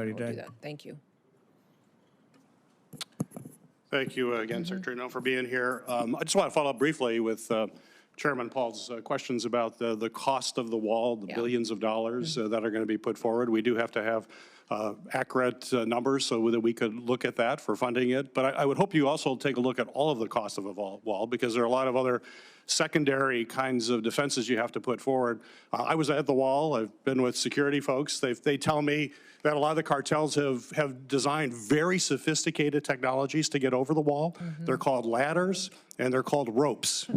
Mighty We'll do day. that. Thank you. Thank you again, Secretary Noem, for being here. I just want to follow up briefly with Chairman Paul's questions about the cost of the wall, the billions of dollars that are going to be put forward. We do have to have accurate numbers so that we could look at that for funding it. But I would hope you also take a look at all of the cost of a wall, because there are a lot of other secondary kinds of defenses you have to put forward. I was at the wall. I've been with security folks. They tell me that a lot of the cartels have designed very sophisticated technologies to get over the wall. They're called ladders and they're called ropes.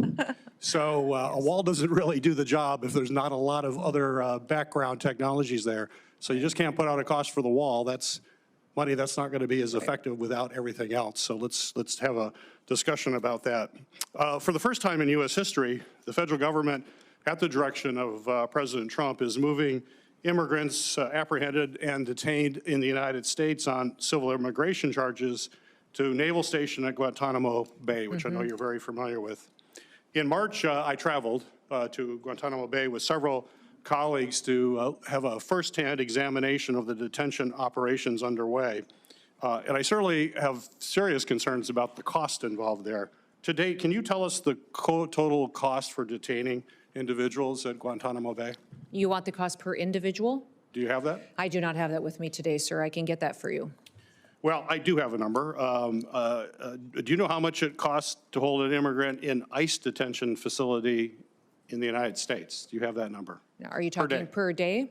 So a wall doesn't really do the job if there's not a lot of other background technologies there. So you just can't put out a cost for the wall. That's money that's not going to be as effective without everything else. So let's have a discussion about that. For the first time in U.S. history, the federal government, at the direction of President Trump, is moving immigrants apprehended and detained in the United States on civil immigration charges to Naval Station at Guantanamo Bay, which I know you're very familiar with. In March, I traveled to Guantanamo Bay with several colleagues to have a firsthand examination of the detention operations underway. And I certainly have serious concerns about the cost involved there. To date, can you tell us the total cost for detaining individuals at Guantanamo Bay? You want the cost per individual? Do you have that? I do not have that with me today, sir. I can get that for you. Well, I do have a number. Do you know how much it costs to hold an immigrant in ICE detention facility in the United States? Do you have that number? Now, are you talking per day?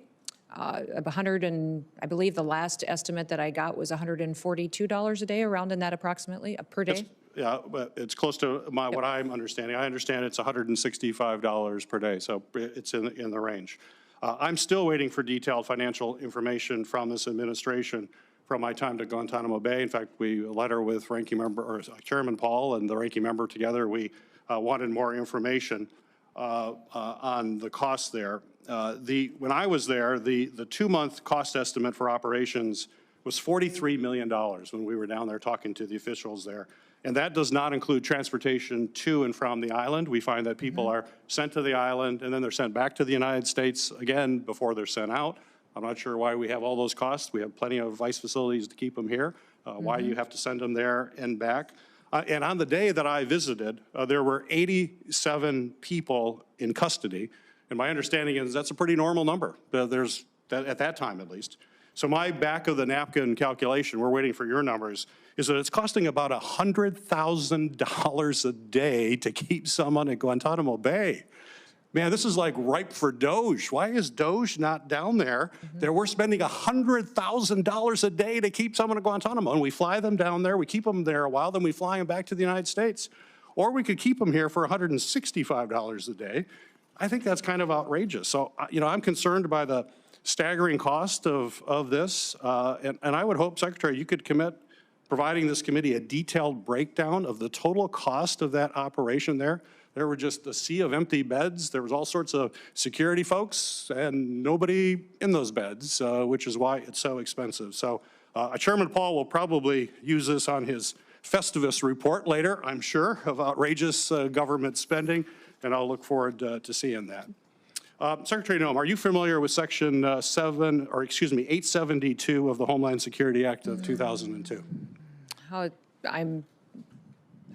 100 and I believe the last estimate that I got was $142 a day, around in that approximately, per day. Yeah, but it's close to what I'm understanding. I understand it's $165 per day, so it's in the range. I'm still waiting for detailed financial information from this administration from my time to Guantanamo Bay. In fact, a letter with Ranking Member, or Chairman Paul and the Ranking Member together, we wanted more information on the costs there. When I was there, the 2-month cost estimate for operations was $43 million when we were down there talking to the officials there. And that does not include transportation to and from the island. We find that people are sent to the island and then they're sent back to the United States again before they're sent out. I'm not sure why we have all those costs. We have plenty of ICE facilities to keep them here. Why you have to send them there and back. And on the day that I visited, there were 87 people in custody. And my understanding is that's a pretty normal number. At that time, at least. So my back of the napkin calculation, we're waiting for your numbers, is that it's costing about $100,000 a day to keep someone at Guantanamo Bay. Man, this is like ripe for Doge. Why is Doge not down there? We're spending $100,000 a day to keep someone at Guantanamo, and we fly them down there, we keep them there a while, then we fly them back to the United States. Or we could keep them here for $165 a day. I think that's kind of outrageous. So, I'm concerned by the staggering cost of this, and I would hope, Secretary, you could commit providing this committee a detailed breakdown of the total cost of that operation there. There were just a sea of empty beds. There was all sorts of security folks and nobody in those beds, which is why it's so expensive. So Chairman Paul will probably use this on his Festivus report later, I'm sure, of outrageous government spending, and I'll look forward to seeing that. Secretary Noem, are you familiar with Section 872 of the Homeland Security Act of 2002?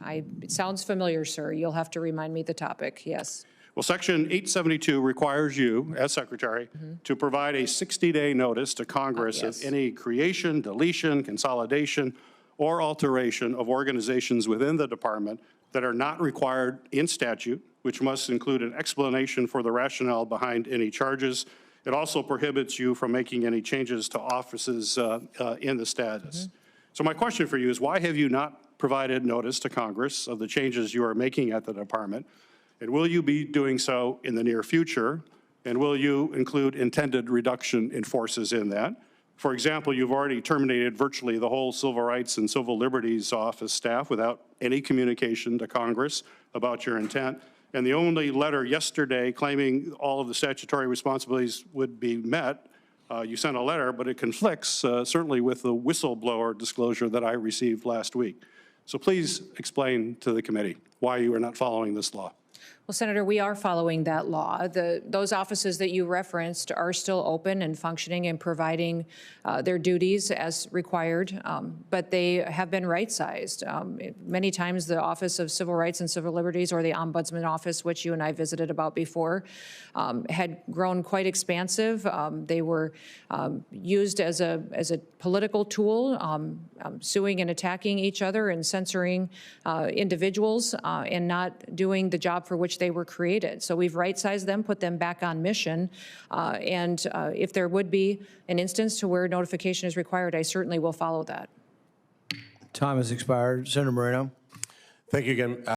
It sounds familiar, sir. You'll have to remind me the topic, yes. Well, Section 872 requires you, as Secretary, to provide a 60-day notice to Congress of any creation, deletion, consolidation, or alteration of organizations within the department that are not required in statute, which must include an explanation for the rationale behind any charges. It also prohibits you from making any changes to offices in the status. So my question for you is, why have you not provided notice to Congress of the changes you are making at the department? And will you be doing so in the near future? And will you include intended reduction in forces in that? For example, you've already terminated virtually the whole Civil Rights and Civil Liberties Office staff without any communication to Congress about your intent. And the only letter yesterday claiming all of the statutory responsibilities would be met, you sent a letter, but it conflicts certainly with the whistleblower disclosure that I received last week. So please explain to the committee why you are not following this law. Well, Senator, we are following that law. Those offices that you referenced are still open and functioning and providing their duties as required, but they have been right-sized. Many times the Office of Civil Rights and Civil Liberties, or the Ombudsman Office, which you and I visited about before, had grown quite expansive. They were used as a political tool, suing and attacking each other and censoring individuals and not doing the job for which they were created. So we've right-sized them, put them back on mission, and if there would be an instance to where notification is required, I certainly will follow that. Time has expired. Senator Moreno. Thank you again.